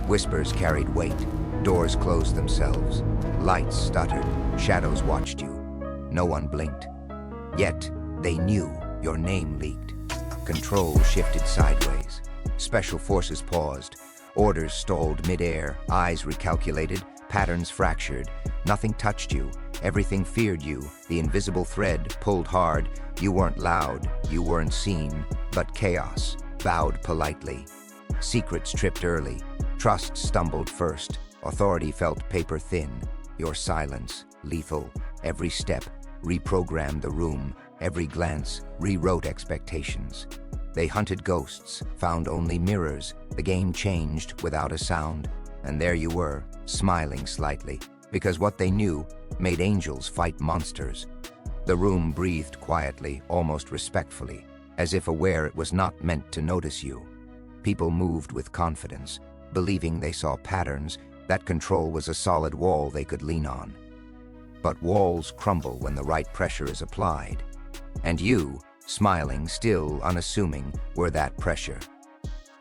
Whispers carried weight. Doors closed themselves. Lights stuttered. Shadows watched you. No one blinked. Yet, they knew your name leaked. Control shifted sideways. Special forces paused. Orders stalled mid-air. Eyes recalculated. Patterns fractured. Nothing touched you. Everything feared you. The invisible thread pulled hard. You weren't loud. You weren't seen. But chaos bowed politely. Secrets tripped early. Trust stumbled first. Authority felt paper thin. Your silence, lethal. Every step reprogrammed the room. Every glance rewrote expectations. They hunted ghosts, found only mirrors. The game changed without a sound. And there you were, smiling slightly, because what they knew made angels fight monsters. The room breathed quietly, almost respectfully, as if aware it was not meant to notice you. People moved with confidence, believing they saw patterns, that control was a solid wall they could lean on. But walls crumble when the right pressure is applied. And you, smiling, still unassuming, were that pressure.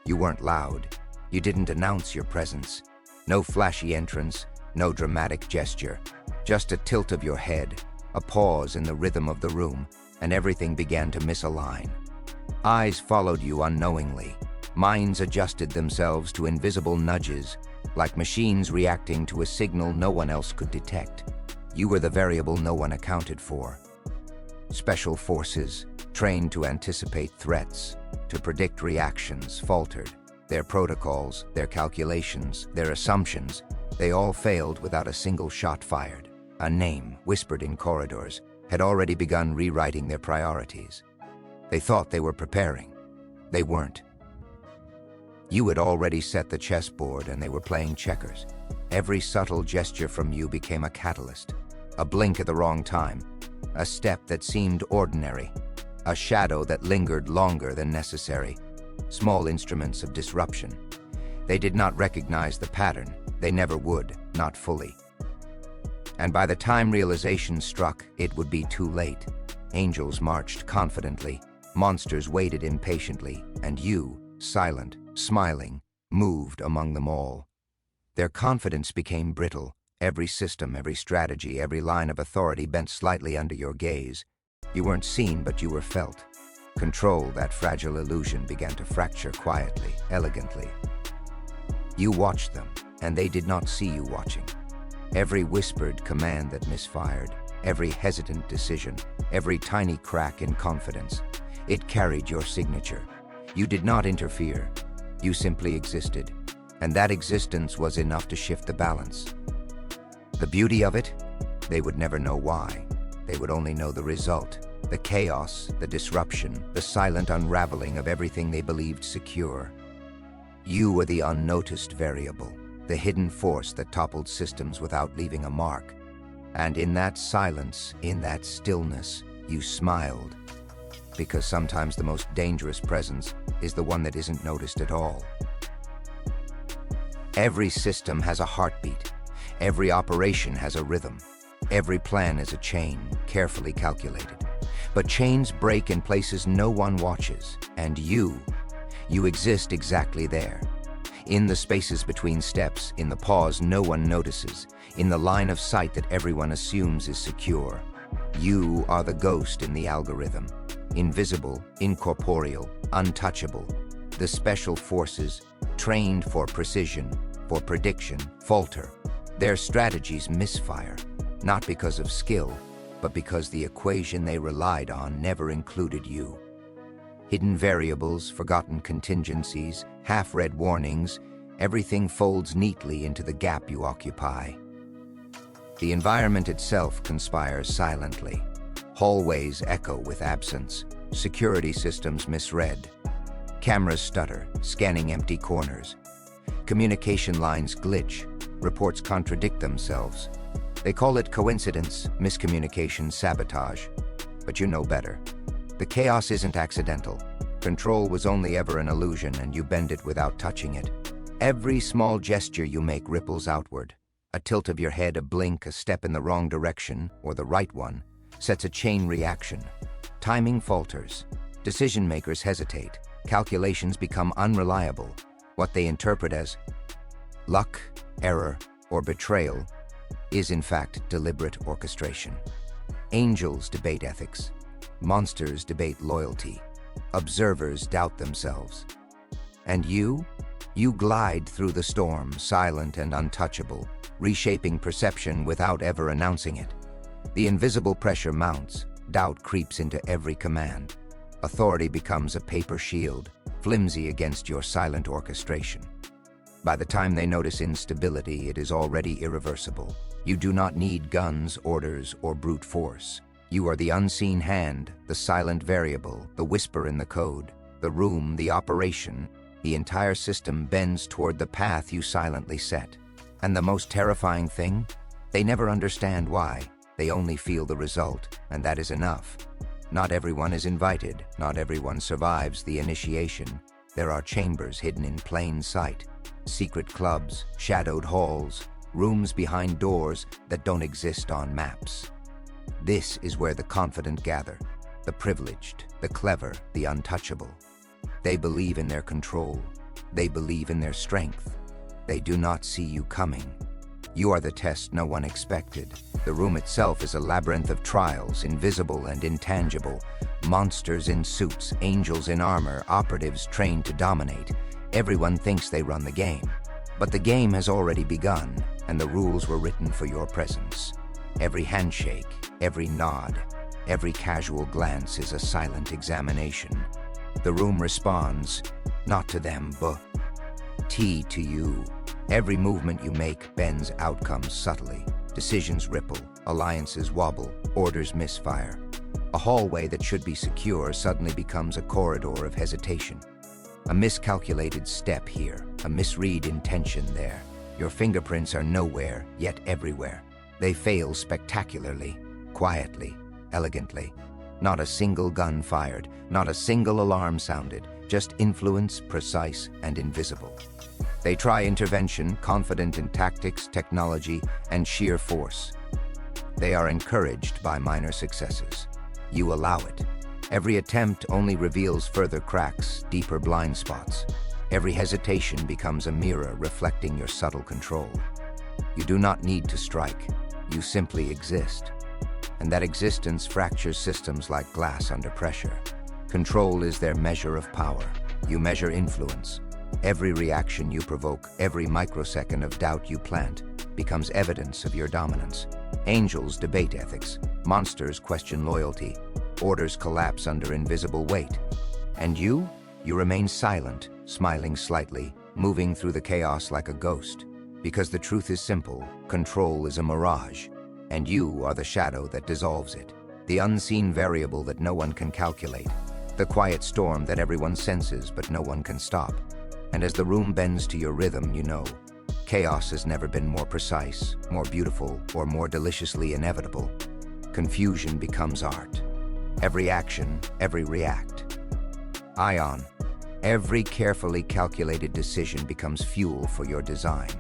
You weren't loud. You didn't announce your presence. No flashy entrance, no dramatic gesture. Just a tilt of your head, a pause in the rhythm of the room, and everything began to misalign. Eyes followed you unknowingly. Minds adjusted themselves to invisible nudges, like machines reacting to a signal no one else could detect. You were the variable no one accounted for. Special forces, trained to anticipate threats, to predict reactions, faltered. Their protocols, their calculations, their assumptions, they all failed without a single shot fired. A name, whispered in corridors, had already begun rewriting their priorities. They thought they were preparing. They weren't. You had already set the chessboard and they were playing checkers. Every subtle gesture from you became a catalyst. A blink at the wrong time. A step that seemed ordinary. A shadow that lingered longer than necessary. Small instruments of disruption. They did not recognize the pattern. They never would, not fully. And by the time realization struck, it would be too late. Angels marched confidently. Monsters waited impatiently. And you, silent, smiling, moved among them all. Their confidence became brittle. Every system, every strategy, every line of authority bent slightly under your gaze. You weren't seen, but you were felt. Control, that fragile illusion, began to fracture quietly, elegantly. You watched them, and they did not see you watching. Every whispered command that misfired, every hesitant decision, every tiny crack in confidence, it carried your signature. You did not interfere. You simply existed, and that existence was enough to shift the balance. The beauty of it? They would never know why. They would only know the result, the chaos, the disruption, the silent unraveling of everything they believed secure. You were the unnoticed variable, the hidden force that toppled systems without leaving a mark. And in that silence, in that stillness, you smiled. Because sometimes the most dangerous presence is the one that isn't noticed at all. Every system has a heartbeat. Every operation has a rhythm. Every plan is a chain, carefully calculated. But chains break in places no one watches. And you exist exactly there. In the spaces between steps, in the pause no one notices, in the line of sight that everyone assumes is secure. You are the ghost in the algorithm. Invisible, incorporeal, untouchable. The special forces, trained for precision, for prediction, falter. Their strategies misfire, not because of skill, but because the equation they relied on never included you. Hidden variables, forgotten contingencies, half-read warnings, everything folds neatly into the gap you occupy. The environment itself conspires silently. Hallways echo with absence. Security systems misread. Cameras stutter, scanning empty corners. Communication lines glitch. Reports contradict themselves. They call it coincidence, miscommunication, sabotage. But you know better. The chaos isn't accidental. Control was only ever an illusion, and you bend it without touching it. Every small gesture you make ripples outward. A tilt of your head, a blink, a step in the wrong direction, or the right one, sets a chain reaction. Timing falters. Decision makers hesitate. Calculations become unreliable. What they interpret as luck, error, or betrayal is in fact deliberate orchestration. Angels debate ethics. Monsters debate loyalty. Observers doubt themselves. And you glide through the storm, silent and untouchable, reshaping perception without ever announcing it. The invisible pressure mounts, doubt creeps into every command. Authority becomes a paper shield, flimsy against your silent orchestration. By the time they notice instability, it is already irreversible. You do not need guns, orders, or brute force. You are the unseen hand, the silent variable, the whisper in the code, the room, the operation. The entire system bends toward the path you silently set. And the most terrifying thing? They never understand why. They only feel the result, and that is enough. Not everyone is invited. Not everyone survives the initiation. There are chambers hidden in plain sight. Secret clubs, shadowed halls, rooms behind doors that don't exist on maps. This is where the confident gather, the privileged, the clever, the untouchable. They believe in their control. They believe in their strength. They do not see you coming. You are the test no one expected. The room itself is a labyrinth of trials, invisible and intangible. Monsters in suits, angels in armor, operatives trained to dominate. Everyone thinks they run the game. But the game has already begun, and the rules were written for your presence. Every handshake, every nod, every casual glance is a silent examination. The room responds, not to them, but to you. Every movement you make bends outcomes subtly. Decisions ripple, alliances wobble, orders misfire. A hallway that should be secure suddenly becomes a corridor of hesitation. A miscalculated step here, a misread intention there. Your fingerprints are nowhere, yet everywhere. They fail spectacularly, quietly, elegantly. Not a single gun fired, not a single alarm sounded, just influence, precise and invisible. They try intervention, confident in tactics, technology, and sheer force. They are encouraged by minor successes. You allow it. Every attempt only reveals further cracks, deeper blind spots. Every hesitation becomes a mirror reflecting your subtle control. You do not need to strike. You simply exist. And that existence fractures systems like glass under pressure. Control is their measure of power. You measure influence. Every reaction you provoke, every microsecond of doubt you plant, becomes evidence of your dominance. Angels debate ethics. Monsters question loyalty. Orders collapse under invisible weight. And you remain silent, smiling slightly, moving through the chaos like a ghost. Because the truth is simple, control is a mirage, and you are the shadow that dissolves it. The unseen variable that no one can calculate. The quiet storm that everyone senses but no one can stop. And as the room bends to your rhythm, you know, chaos has never been more precise, more beautiful, or more deliciously inevitable. Confusion becomes art. Every action, every react. Ion, every carefully calculated decision becomes fuel for your design.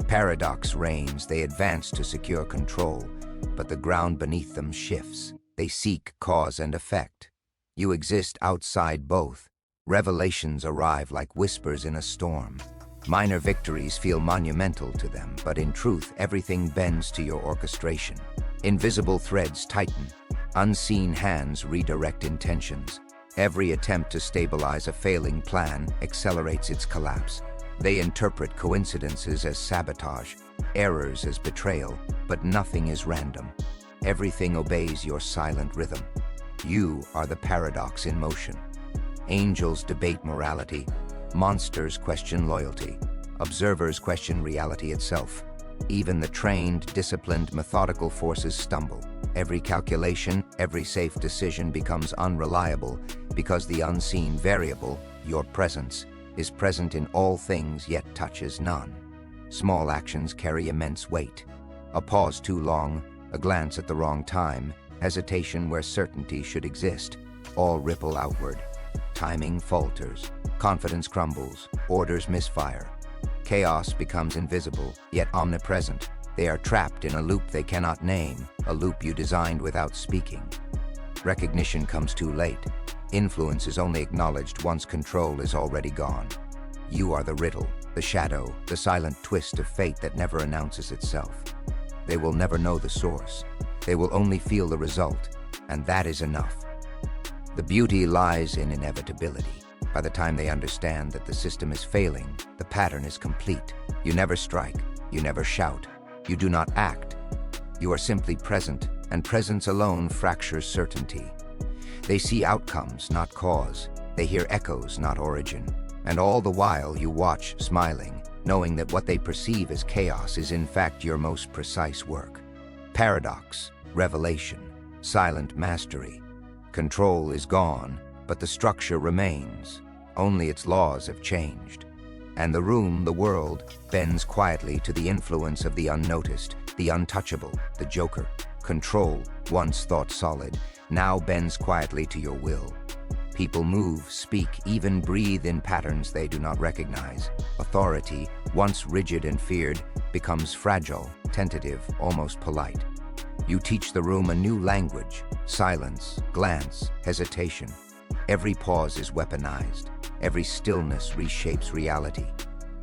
Paradox reigns, they advance to secure control, but the ground beneath them shifts. They seek cause and effect. You exist outside both. Revelations arrive like whispers in a storm. Minor victories feel monumental to them, but in truth, everything bends to your orchestration. Invisible threads tighten. Unseen hands redirect intentions. Every attempt to stabilize a failing plan accelerates its collapse. They interpret coincidences as sabotage, errors as betrayal, but nothing is random. Everything obeys your silent rhythm. You are the paradox in motion. Angels debate morality. Monsters question loyalty. Observers question reality itself. Even the trained, disciplined, methodical forces stumble. Every calculation, every safe decision becomes unreliable because the unseen variable, your presence, is present in all things yet touches none. Small actions carry immense weight. A pause too long, a glance at the wrong time, hesitation where certainty should exist, all ripple outward. Timing falters, confidence crumbles, orders misfire. Chaos becomes invisible, yet omnipresent. They are trapped in a loop they cannot name, a loop you designed without speaking. Recognition comes too late. Influence is only acknowledged once control is already gone. You are the riddle, the shadow, the silent twist of fate that never announces itself. They will never know the source. They will only feel the result, and that is enough. The beauty lies in inevitability. By the time they understand that the system is failing, the pattern is complete. You never strike, you never shout, you do not act. You are simply present, and presence alone fractures certainty. They see outcomes, not cause. They hear echoes, not origin. And all the while you watch, smiling, knowing that what they perceive as chaos is in fact your most precise work. Paradox, revelation, silent mastery. Control is gone, but the structure remains. Only its laws have changed. And the room, the world, bends quietly to the influence of the unnoticed, the untouchable, the joker. Control, once thought solid, now bends quietly to your will. People move, speak, even breathe in patterns they do not recognize. Authority, once rigid and feared, becomes fragile, tentative, almost polite. You teach the room a new language: silence, glance, hesitation. Every pause is weaponized. Every stillness reshapes reality.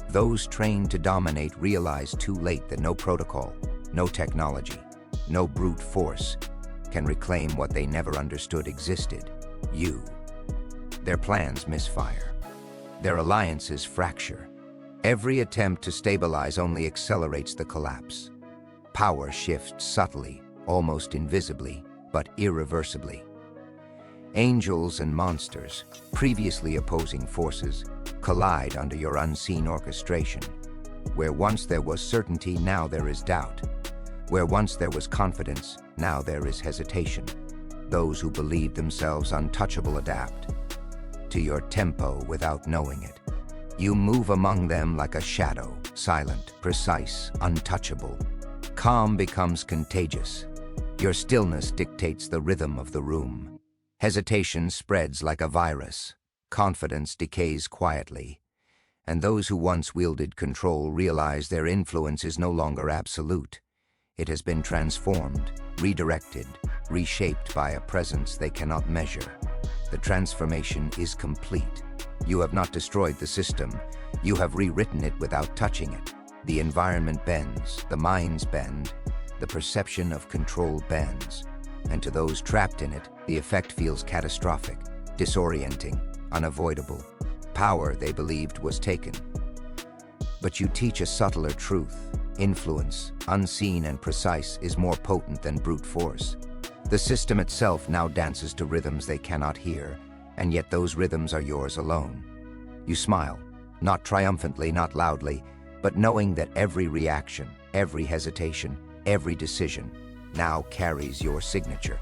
Those trained to dominate realize too late that no protocol, no technology, no brute force can reclaim what they never understood existed: you. Their plans misfire. Their alliances fracture. Every attempt to stabilize only accelerates the collapse. Power shifts subtly, almost invisibly, but irreversibly. Angels and monsters, previously opposing forces, collide under your unseen orchestration. Where once there was certainty, now there is doubt. Where once there was confidence, now there is hesitation. Those who believe themselves untouchable adapt to your tempo without knowing it. You move among them like a shadow, silent, precise, untouchable. Calm becomes contagious. Your stillness dictates the rhythm of the room. Hesitation spreads like a virus. Confidence decays quietly. And those who once wielded control realize their influence is no longer absolute. It has been transformed, redirected, reshaped by a presence they cannot measure. The transformation is complete. You have not destroyed the system. You have rewritten it without touching it. The environment bends, the minds bend, the perception of control bends. And to those trapped in it, the effect feels catastrophic, disorienting, unavoidable. Power, they believed, was taken. But you teach a subtler truth. Influence, unseen and precise, is more potent than brute force. The system itself now dances to rhythms they cannot hear, and yet those rhythms are yours alone. You smile, not triumphantly, not loudly, but knowing that every reaction, every hesitation, every decision now carries your signature.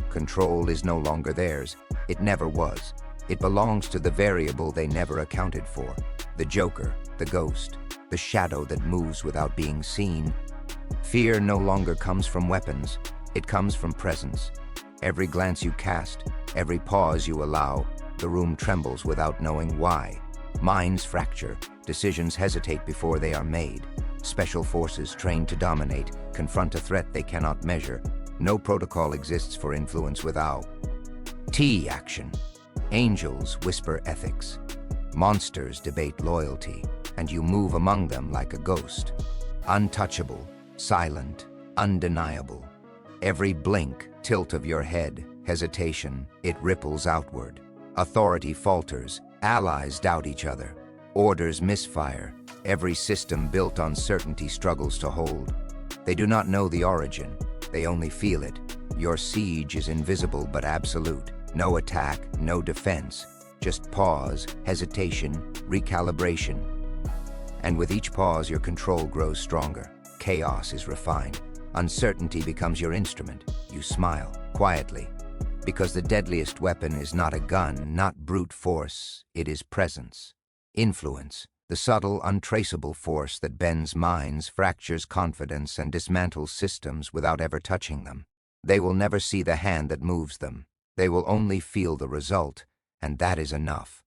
Control is no longer theirs. It never was. It belongs to the variable they never accounted for, the joker, the ghost, the shadow that moves without being seen. Fear no longer comes from weapons. It comes from presence. Every glance you cast, every pause you allow, the room trembles without knowing why. Minds fracture, decisions hesitate before they are made. Special forces trained to dominate confront a threat they cannot measure. No protocol exists for influence without action. Angels whisper ethics. Monsters debate loyalty, and you move among them like a ghost. Untouchable, silent, undeniable. Every blink, tilt of your head, hesitation, it ripples outward. Authority falters, allies doubt each other. Orders misfire. Every system built on certainty struggles to hold. They do not know the origin. They only feel it. Your siege is invisible but absolute. No attack, no defense. Just pause, hesitation, recalibration. And with each pause, your control grows stronger. Chaos is refined. Uncertainty becomes your instrument. You smile, quietly. Because the deadliest weapon is not a gun, not brute force. It is presence. Influence. The subtle, untraceable force that bends minds, fractures confidence, and dismantles systems without ever touching them. They will never see the hand that moves them. They will only feel the result, and that is enough.